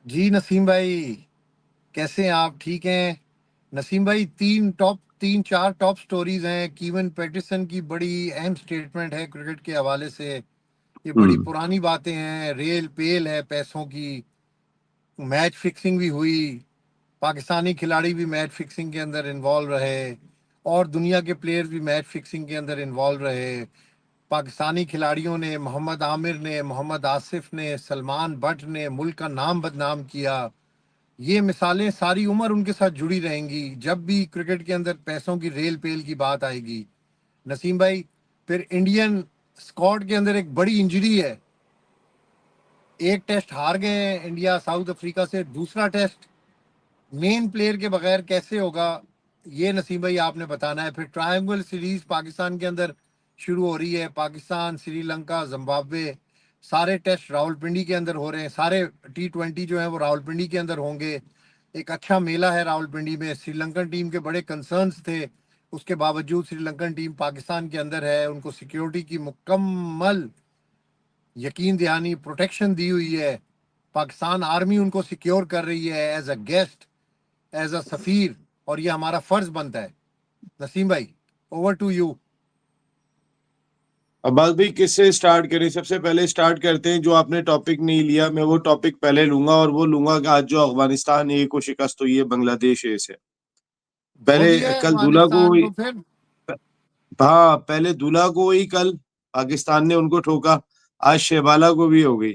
जी नसीम भाई, कैसे हैं आप? ठीक हैं नसीम भाई? तीन चार टॉप स्टोरीज हैं। कीवन पैटिसन की बड़ी अहम स्टेटमेंट है क्रिकेट के हवाले से। ये बड़ी हम्म। पुरानी बातें हैं, रेल पेल है पैसों की। मैच फिक्सिंग भी हुई, पाकिस्तानी खिलाड़ी भी मैच फिक्सिंग के अंदर इन्वॉल्व रहे और दुनिया के प्लेयर्स भी मैच फिक्सिंग के अंदर इन्वॉल्व रहे। पाकिस्तानी खिलाड़ियों ने, मोहम्मद आमिर ने, मोहम्मद आसिफ ने, सलमान बट ने मुल्क का नाम बदनाम किया। ये मिसालें सारी उम्र उनके साथ जुड़ी रहेंगी जब भी क्रिकेट के अंदर पैसों की रेल पेल की बात आएगी। नसीम भाई, फिर इंडियन स्क्वाड के अंदर एक बड़ी इंजरी है। एक टेस्ट हार गए हैं इंडिया साउथ अफ्रीका से, दूसरा टेस्ट मेन प्लेयर के बगैर कैसे होगा? ये नसीम भाई आपने बताना है। फिर ट्रायंगल सीरीज पाकिस्तान के अंदर शुरू हो रही है। पाकिस्तान, श्रीलंका, जिम्बाब्वे, सारे टेस्ट रावलपिंडी के अंदर हो रहे हैं। सारे T20 जो है वो रावलपिंडी के अंदर होंगे। एक अच्छा मेला है रावलपिंडी में। श्रीलंकन टीम के बड़े कंसर्न्स थे, उसके बावजूद श्रीलंकन टीम पाकिस्तान के अंदर है। उनको सिक्योरिटी की मुकम्मल यकीन दहानी प्रोटेक्शन दी हुई है। पाकिस्तान आर्मी उनको सिक्योर कर रही है as a guest, as a सफीर, और ये हमारा फर्ज बनता है। नसीम भाई, ओवर टू यू। अब्बास भाई किससे स्टार्ट करें? सबसे पहले स्टार्ट करते हैं, जो आपने टॉपिक नहीं लिया मैं वो टॉपिक पहले लूंगा, और वो लूंगा कि आज जो अफगानिस्तान ए को शिकस्त हुई है बांग्लादेश ए से। धो पहले दिया है कल दूल्हा को अफगानिस्तान को फिर। हाँ, पहले दूल्हा को हुई, कल पाकिस्तान ने उनको ठोका, आज शेबाला को भी हो गई।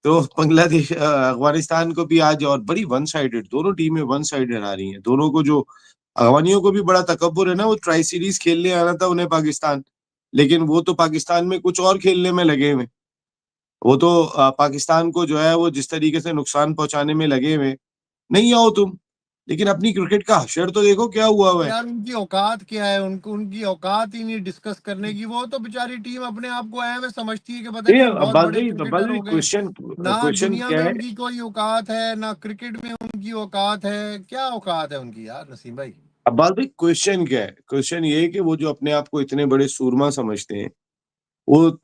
तो बांग्लादेश अफगानिस्तान को भी आज, और बड़ी वन साइडेड दोनों टीमें वन साइडेड आ रही हैं दोनों को। जो अफगानियों को भी बड़ा तकब्बुर है ना, वो ट्राई सीरीज खेलने आना था उन्हें पाकिस्तान, लेकिन वो तो पाकिस्तान में कुछ और खेलने में लगे हुए। वो तो पाकिस्तान को जो है वो जिस तरीके से नुकसान पहुंचाने में लगे हुए। नहीं आओ तुम, लेकिन अपनी क्रिकेट का हशर तो देखो क्या हुआ है। यार उनकी औकात क्या है? उनको उनकी औकात ही नहीं डिस्कस करने की। वो तो बेचारी टीम अपने आप को अहम है, समझती है कि पता नहीं ये हम बहुत बड़े अब्बास क्रिकेटर भाई हो गए। क्वेश्चन ना क्वेश्चन दुनिया क्या में है? उनकी कोई औकात है, ना क्रिकेट में उनकी औकात है। क्या औकात है उनकी यार नसीम भाई? अब्बास भाई क्वेश्चन क्या है? क्वेश्चन ये है कि वो जो अपने आप को इतने बड़े सूरमा समझते हैं, वो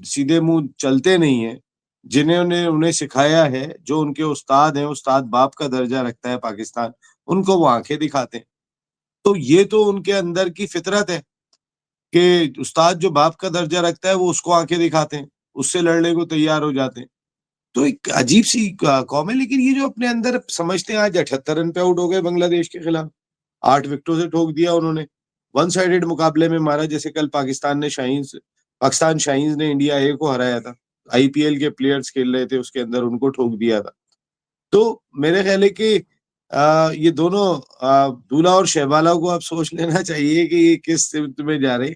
सीधे मुंह चलते नहीं है। जिन्होंने उन्हें सिखाया है, जो उनके उस्ताद हैं, उस्ताद बाप का दर्जा रखता है पाकिस्तान, उनको वो आंखें दिखाते हैं। तो ये तो उनके अंदर की फितरत है कि उस्ताद जो बाप का दर्जा रखता है वो उसको आंखें दिखाते हैं, उससे लड़ने को तैयार हो जाते हैं। तो एक अजीब सी कौम है। लेकिन ये जो अपने अंदर समझते हैं, आज 78 रन पे आउट हो गए बांग्लादेश के खिलाफ, 8 विकेटों से ठोक दिया उन्होंने। वन साइडेड मुकाबले में मारा, जैसे कल पाकिस्तान शाहीन्स ने इंडिया ए को हराया था। आईपीएल के प्लेयर्स खेल रहे थे उसके अंदर, उनको ठोक दिया था। तो मेरे ख्याल है कि ये दोनों दूल्हा और शहबाला को अब सोच लेना चाहिए कि ये किस सिमत में जा रहे।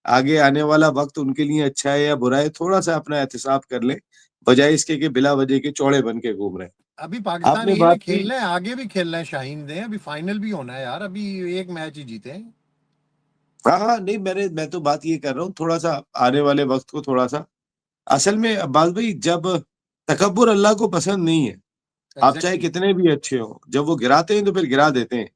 आगे आने वाला वक्त उनके लिए अच्छा है या बुरा है, थोड़ा सा अपना एहतिसाब कर लें, बजाय इसके कि बिला वजह के चौड़े बन के घूम रहे हैं। अभी पाकिस्तान आपने ए में बात की। खेलना है, आगे भी खेलना है शाहीन ने। अभी फाइनल भी होना है यार, अभी एक मैच ही जीते हैं। हाँ हाँ, नहीं, मैं तो बात ये कर रहा हूँ, थोड़ा सा आने वाले वक्त को थोड़ा सा। असल में अब्बास भाई, जब तकब्बुर अल्लाह को पसंद नहीं है, आप चाहे एग्जैक्टली। कितने भी अच्छे हो, जब वो गिराते हैं तो फिर गिरा देते हैं।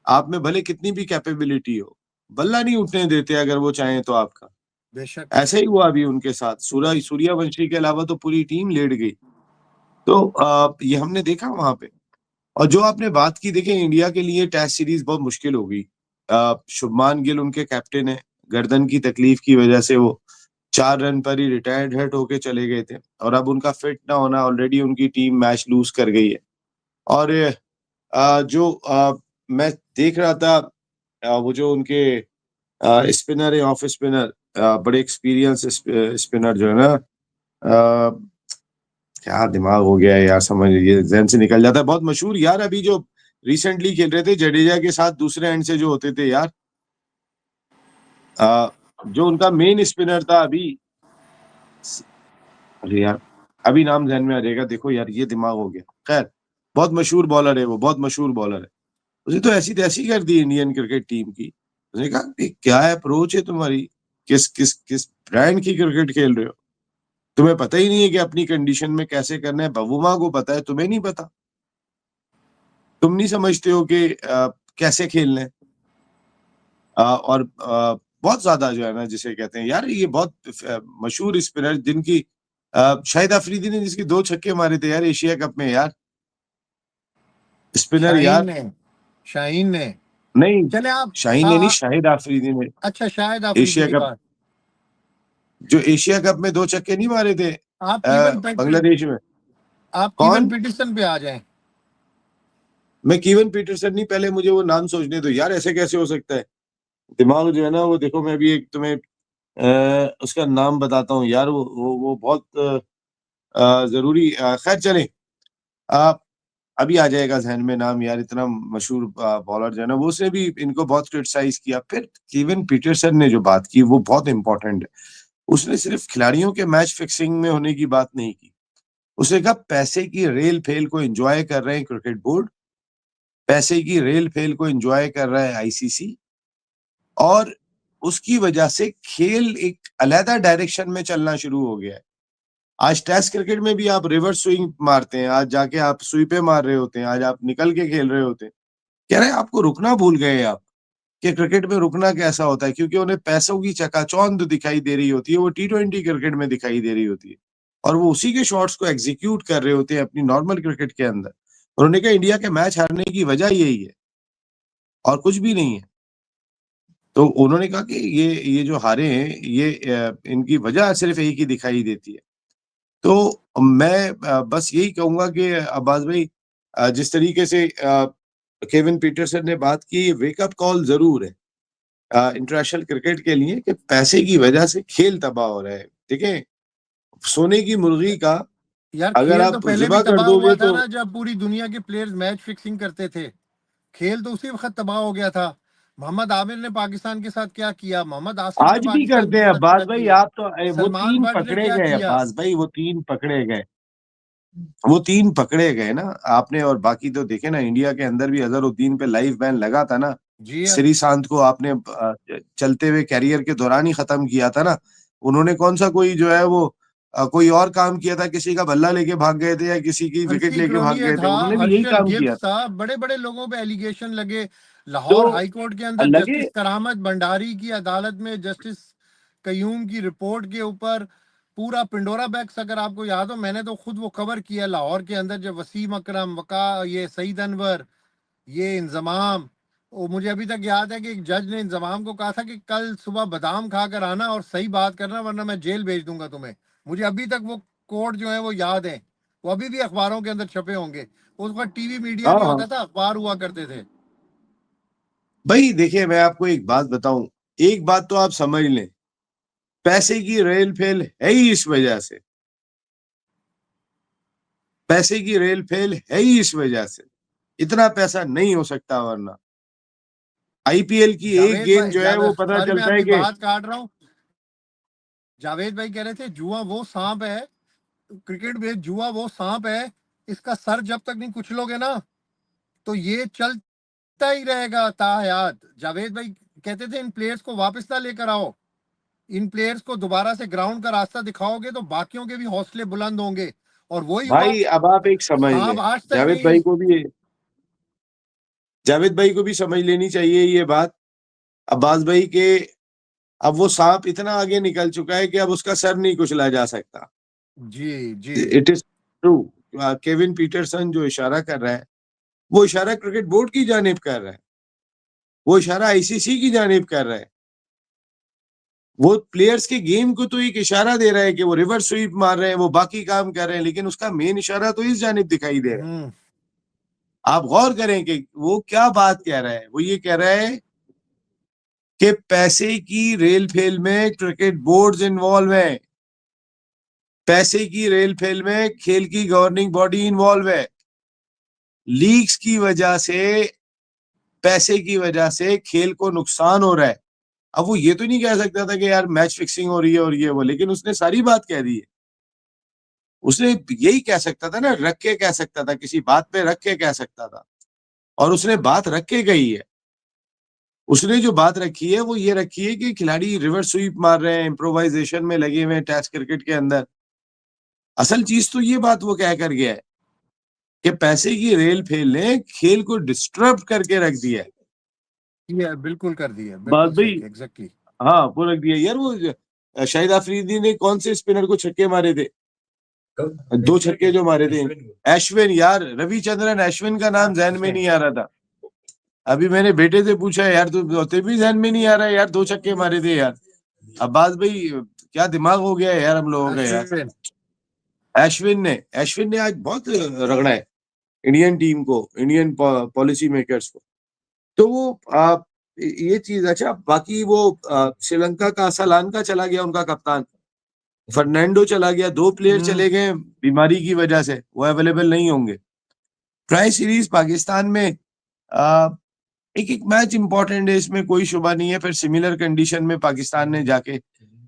आप में भले कितनी भी कैपेबिलिटी हो, बल्ला नहीं उठने देते अगर वो चाहें तो आपका। बेशक। ऐसे ही हुआ अभी उनके साथ, सूर्यवंशी के अलावा तो पूरी टीम लेट गई। तो ये हमने देखा वहां पे। और जो आपने बात की, देखिए इंडिया के लिए टेस्ट सीरीज बहुत मुश्किल होगी। शुभमान गिल उनके कैप्टन है, गर्दन की तकलीफ की वजह से वो 4 रन पर ही रिटायर्ड हर्ट होके चले गए थे, और अब उनका फिट ना होना, ऑलरेडी उनकी टीम मैच लूज कर गई है। और जो मैं देख रहा था, वो जो उनके स्पिनर है, ऑफ स्पिनर, बड़े एक्सपीरियंस स्पिनर जो है ना, अ, क्या दिमाग हो गया है यार, समझ लीजिए जहन से निकल जाता है। बहुत मशहूर यार, अभी जो रिसेंटली खेल रहे थे जडेजा के साथ, दूसरे एंड से जो होते थे यार, अ, जो उनका मेन स्पिनर था अभी। अरे यार, अभी नाम ध्यान में आ जाएगा। देखो यार, ये दिमाग हो गया। खैर, बहुत मशहूर बॉलर है वो, बहुत मशहूर बॉलर है। उसने तो ऐसी तैसी कर दी इंडियन क्रिकेट टीम की। उसने कहा कि क्या अप्रोच है तुम्हारी, किस किस किस ब्रांड की क्रिकेट खेल रहे हो? तुम्हें पता ही नहीं है कि अपनी कंडीशन में कैसे करना है। बवुमा को पता है, तुम्हें नहीं पता। तुम नहीं समझते हो कि कैसे खेलना है। और बहुत ज्यादा जो है ना, जिसे कहते हैं यार, ये बहुत मशहूर स्पिनर जिनकी शाहिद अफरीदी ने जिसकी 2 छक्के मारे थे यार एशिया कप में यार। स्पिनर शाहीन यार, ने, शाहीन ने। नहीं चले आप। शाहीन ने नहीं, शाहिद आफरीदी ने। अच्छा, शाहिद आफरीदी एशिया की कप, बात। जो एशिया कप में 2 छक्के नहीं मारे थे आप कीवन बांग्लादेश में। आप कीवन कौन? पीटरसन पे आ जाएं। मैं कीवन पीटरसन नहीं, पहले मुझे वो नाम सोचने दो यार, ऐसे कैसे हो सकता है? दिमाग जो है ना वो देखो, मैं भी एक तुम्हें उसका नाम बताता हूँ यार, वो बहुत जरूरी, खैर चले। आ, अभी आ जाएगा जहन में नाम यार, इतना मशहूर बॉलर जो है ना, वो उसने भी इनको बहुत क्रिटिसाइज किया। फिर कीवन पीटरसन ने जो बात की वो बहुत इंपॉर्टेंट है। उसने सिर्फ खिलाड़ियों के मैच फिक्सिंग में होने की बात नहीं की। उसने कहा पैसे की रेल फेल को एंजॉय कर रहे हैं क्रिकेट बोर्ड, पैसे की रेल फेल को एंजॉय कर रहा है आईसीसी, और उसकी वजह से खेल एक अलहदा डायरेक्शन में चलना शुरू हो गया है। आज टेस्ट क्रिकेट में भी आप रिवर्स स्विंग मारते हैं, आज जाके आप स्वीपे मार रहे होते हैं, आज आप निकल के खेल रहे होते हैं। कह रहे हैं आपको रुकना भूल गए आप, कि क्रिकेट में रुकना कैसा होता है, क्योंकि उन्हें पैसों की चकाचौंध दिखाई दे रही होती है, वो टी20 क्रिकेट में दिखाई दे रही होती है, और वो उसी के शॉट्स को एग्जीक्यूट कर रहे होते हैं अपनी नॉर्मल क्रिकेट के अंदर। उन्होंने कहा इंडिया के मैच हारने की वजह यही है और कुछ भी नहीं है। तो उन्होंने कहा कि ये जो हारे हैं, ये इनकी वजह सिर्फ एक ही दिखाई देती है। तो मैं बस यही कहूंगा कि अब्बास भाई, जिस तरीके से केविन पीटरसन ने बात की, वेकअप कॉल जरूर है इंटरनेशनल क्रिकेट के लिए, कि पैसे की वजह से खेल तबाह हो रहा है। ठीक है, सोने की मुर्गी का यार, अगर खेल तो आप पहले भी ज़िबा कर तबाह हुआ दोगे था तो। ना, जब पूरी दुनिया के प्लेयर्स मैच फिक्सिंग करते थे। खेल तो उसी वक्त तबाह हो गया था। मोहम्मद आमिर ने पाकिस्तान के साथ क्या किया, मोहम्मद आसिफ ने आज भी पाकिस्तान करते के हैं साथ अब्बास क्या भाई, किया, आप तो वो सलमान 3 बट ने पकड़े क्या गए किया। अब्बास भाई, वो 3 पकड़े गए, वो 3 पकड़े गए ना आपने। और बाकी तो देखे ना, इंडिया के अंदर भी अजहरुद्दीन पे लाइव बैन लगा था ना। जी हाँ। श्रीशांत को आपने चलते हुए कैरियर के दौरान ही खत्म किया था ना। उन्होंने कौन सा कोई जो है वो कोई और काम किया था, किसी का बल्ला लेके भाग गए थे या किसी की विकेट हर्षी लेके भाग क्रोनिये गए थे, था, उन्होंने भी यही हर्षल काम किया गिब्स था। था, बड़े बड़े लोगों पे एलिगेशन लगे। तो लाहौर हाई कोर्ट के अंदर लगे जस्टिस करामत भंडारी की अदालत में जस्टिस कयूम की रिपोर्ट के ऊपर पूरा पिंडोरा बैग्स, अगर आपको याद हो, मैंने तो खुद वो कवर किया लाहौर के अंदर, जब वसीम अकरम, वका, ये सईद अनवर, ये इंजमाम। वो मुझे अभी तक याद है कि एक जज ने इंजमाम को कहा था कि कल सुबह बादाम खाकर आना और सही बात करना, वरना मैं जेल भेज दूंगा तुम्हें। मुझे अभी तक वो कोर्ट जो है वो याद है। वो अभी भी अखबारों के अंदर छपे होंगे। उस वक्त टीवी मीडिया हाँ नहीं हाँ होता था, अखबार हुआ करते थे। भाई, देखिए मैं आपको एक बात बताऊं, एक बात तो आप समझ लें, पैसे की रेल फेल है ही इस वजह से, पैसे की रेल फेल है ही इस वजह से। इतना पैसा नहीं हो सकता वरना। आईपीएल की एक जावेद गेंद भाई, जो है वो जावेद, पता सॉरी मैं चलता है आपकी कि बात काट रहा हूँ। जावेद भाई कह रहे थे जुआ वो सांप है, क्रिकेट में जुआ वो सांप है, इसका सर जब तक नहीं कुचलोगे ना, तो ये चलता ही रहेगा ताहयात। जावेद भाई कहते थे इन प्लेयर्स को वापस ना लेकर आओ, इन प्लेयर्स को दोबारा से ग्राउंड का रास्ता दिखाओगे तो बाकियों के भी हौसले बुलंद होंगे। और वही हुआ। भाई अब आप एक समझ सांप लें, आज तक जावेद नहीं। भाई को भी, जावेद भाई को भी समझ लेनी चाहिए ये बात, अब्बास भाई के। अब वो सांप इतना आगे निकल चुका है कि अब उसका सर नहीं कुचला जा सकता। जी जी। It is true. Kevin Pietersen जो इशारा कर रहा है, वो इशारा क्रिकेट बोर्ड की जानिब कर रहा है, वो इशारा आईसीसी की जानिब कर रहा है। वो प्लेयर्स के गेम को तो एक इशारा दे रहा है कि वो रिवर्स स्वीप मार रहे हैं, वो बाकी काम कर रहे हैं, लेकिन उसका मेन इशारा तो इस जानिब दिखाई दे रहा है। हम्म। आप गौर करें कि वो क्या बात कह रहा है। वो ये कह रहा है कि पैसे की रेल फेल में क्रिकेट बोर्ड्स इन्वॉल्व है, पैसे की रेल फेल में खेल की गवर्निंग बॉडी इन्वॉल्व है, लीग्स की वजह से, पैसे की वजह से खेल को नुकसान हो रहा है। अब वो ये तो नहीं कह सकता था कि यार मैच फिक्सिंग हो रही है और ये वो, लेकिन उसने सारी बात कह दी है। उसने यही कह सकता था ना, रख के कह सकता था, किसी बात पे रख के कह सकता था, और उसने बात रख के कही है। उसने जो बात रखी है वो ये रखी है कि खिलाड़ी रिवर्स स्वीप मार रहे हैं, इम्प्रोवाइजेशन में लगे हुए हैं टेस्ट क्रिकेट के अंदर। असल चीज तो ये बात वो कह कर गया है कि पैसे की रेल फेल ने खेल को डिस्टर्ब करके रख दिया है। ये बिल्कुल कर दिया, बात बिल्कुल भाई, सही, एग्जैक्टली। हाँ वो रख दिया यार। वो शाहिद आफरीदी ने कौन से स्पिनर को छक्के मारे थे? 2 छक्के जो मारे थे अश्विन, यार रविचंद्रन अश्विन का नाम जहन में नहीं आ रहा था। अभी मैंने बेटे से पूछा यार तो भी जहन में नहीं आ रहा है यार, 2 छक्के मारे थे यार। अब्बास भाई क्या दिमाग हो गया है यार हम लोगों का यार। अश्विन ने आज बहुत रगड़ा है इंडियन टीम को, इंडियन पॉलिसी मेकर्स को। तो वो ये चीज अच्छा। बाकी वो श्रीलंका का सलान का चला गया, उनका कप्तान फर्नांडो चला गया, 2 प्लेयर चले गए बीमारी की वजह से, वो अवेलेबल नहीं होंगे। ट्राई सीरीज पाकिस्तान में एक एक मैच इंपॉर्टेंट है, इसमें कोई शुबा नहीं है। फिर सिमिलर कंडीशन में पाकिस्तान ने जाके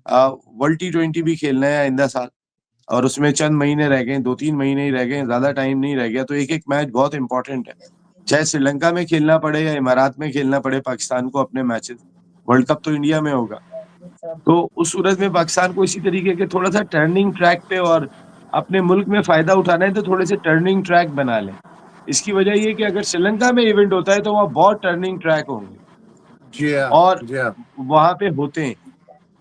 वर्ल्ड T20 भी खेलना है आइंदा साल, और उसमें चंद महीने रह गए, 2-3 महीने ही रह गए, ज्यादा टाइम नहीं रह गया। तो एक एक मैच बहुत इंपॉर्टेंट है, चाहे श्रीलंका में खेलना पड़े या इमारात में खेलना पड़े पाकिस्तान को अपने मैचेस। वर्ल्ड कप तो इंडिया में होगा, तो उस सूरत में पाकिस्तान को इसी तरीके के थोड़ा सा टर्निंग ट्रैक पे, और अपने मुल्क में फायदा उठाना है तो थोड़े से टर्निंग ट्रैक बना लें। इसकी वजह ये कि अगर श्रीलंका में इवेंट होता है तो वहाँ बहुत टर्निंग ट्रैक होंगे और वहां पे होते हैं।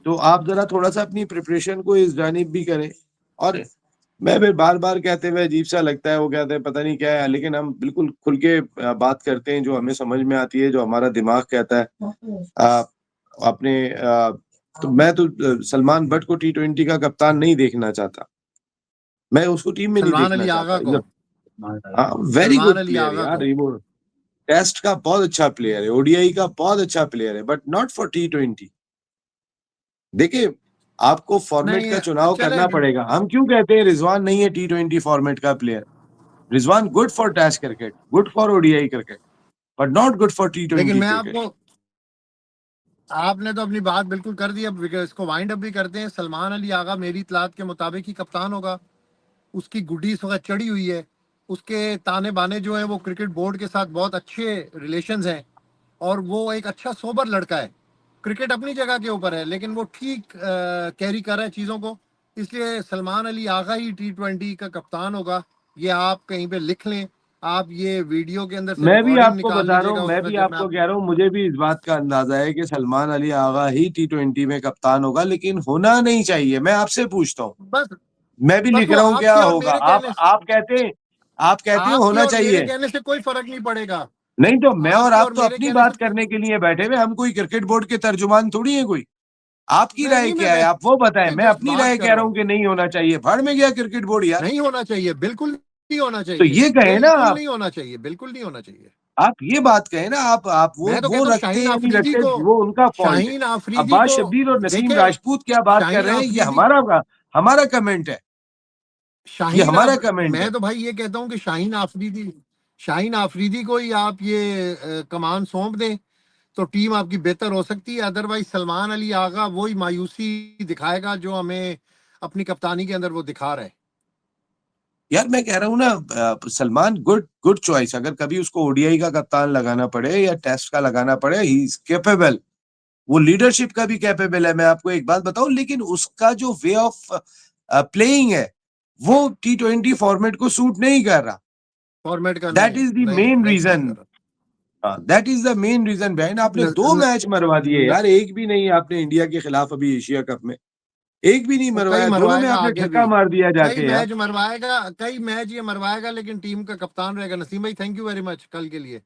तो आप जरा थोड़ा सा अपनी प्रिपरेशन को इस जानिब भी करें। और मैं भी बार बार कहते हुए अजीब सा लगता है, वो कहते हैं पता नहीं क्या है, लेकिन हम बिल्कुल खुल के बात करते हैं जो हमें समझ में आती है, जो हमारा दिमाग कहता है। अपने तो मैं तो सलमान बट को T20 का कप्तान नहीं देखना चाहता, मैं उसको टीम में नहीं देखना चाहता। हाँ, वेरी गुड प्लेयर यार, वो टेस्ट का बहुत अच्छा प्लेयर है, ओडीआई का बहुत अच्छा प्लेयर है, बट नॉट फॉर T20। देखिए, आपको फॉर्मेट का चुनाव करना पड़ेगा। हम क्यों कहते हैं रिजवान नहीं है T20 फॉर्मेट का player? Rizwan good for test cricket, good for ODI cricket, but not good for T20 लेकिन मैं क्रिकेट। आपने तो अपनी बात बिल्कुल कर दी, अब इसको वाइंड अप भी करते हैं। सलमान अली आगा मेरी इतलात के मुताबिक ही कप्तान होगा। उसकी गुड्डी इस वक्त चढ़ी हुई है, उसके ताने बाने जो है वो क्रिकेट बोर्ड के साथ बहुत अच्छे रिलेशंस हैं, और वो एक अच्छा सोबर लड़का है। क्रिकेट अपनी जगह के ऊपर है, लेकिन वो ठीक कैरी कर रहा है चीज़ों को। इसलिए सलमान अली आगा ही T20 का कप्तान होगा। ये आप कहीं पे लिख लें, आप ये वीडियो के अंदर से मैं भी रिकॉर्डिंग आपको निकाल बता रहा लीजिएगा। हूँ, मैं उसमें भी जब मैं आपको कह रहा हूँ, मुझे भी इस बात का अंदाजा है कि सलमान अली आगा ही T20 में कप्तान होगा, लेकिन होना नहीं चाहिए। मैं आपसे पूछता हूँ, बस मैं भी बस लिख वो रहा हूँ क्या आपके और होगा। मेरे आप कहने आप कहते हैं, आप कहते हैं आपके होना और मेरे चाहिए। कहने से कोई फर्क नहीं पड़ेगा। नहीं तो मैं और आपके आप और तो मेरे अपनी कहने से बात करने के लिए बैठे हुए, हम कोई क्रिकेट बोर्ड के तर्जुमान थोड़ी है कोई। आपकी राय नहीं, मैं क्या है आप वो बताएं, वैसे मैं जस्ट अपनी बात राय कर कह रहा रहा हूँ हूँ। कि नहीं होना चाहिए। भाड़ में गया क्रिकेट बोर्ड यार। नहीं होना चाहिए, बिल्कुल नहीं होना तो चाहिए, ये कहे ना बिल्कुल आप नहीं होना चाहिए, बिल्कुल नहीं होना चाहिए। ये बात कहे ना आप मैं तो वो कहता हूँ रखते शाहीन हैं या नहीं आफरीदी रखते, को, वो उनका फॉल्ट है। शाहीन आफरीदी अब्बास को शब्बीर और नसीम देखे। राजपूत क्या बात कर शाहीन रहे हैं, ये आफरीदी हमारा कमेंट है, ये हमारा कमेंट है। मैं तो भाई ये कहता हूँ कि शाहीन आफरीदी को ही आप ये कमान सौंप दें तो टीम आपकी बेहतर हो सकती है। अदरवाइज सलमान अली आगा वही मायूसी दिखाएगा जो हमें अपनी कप्तानी के अंदर वो दिखा रहा है। यार मैं कह रहा हूँ ना, सलमान गुड गुड चॉइस। अगर कभी उसको ओडीआई का कप्तान लगाना पड़े या टेस्ट का लगाना पड़े, ही इज कैपेबल, वो लीडरशिप का भी कैपेबल है। मैं आपको एक बात बताऊं, लेकिन उसका जो वे ऑफ प्लेइंग है वो T20 फॉर्मेट को सूट नहीं कर रहा। फॉर्मेट का दैट इज द मेन नहीं सूट रीजन, कर that is the main reason behind. आपने 2 रहा। मैच मरवा दिए यार, एक भी नहीं आपने इंडिया के खिलाफ अभी एशिया कप में एक भी नहीं वो कई मरवाया, दोनों में मरवाएगा आपने आगे ठक्का भी, मार दिया कई जाके यार। मैच मरवाएगा, कई मैच ये मरवाएगा, लेकिन टीम का कप्तान रहेगा। नसीम भाई, थैंक यू वेरी मच कल के लिए।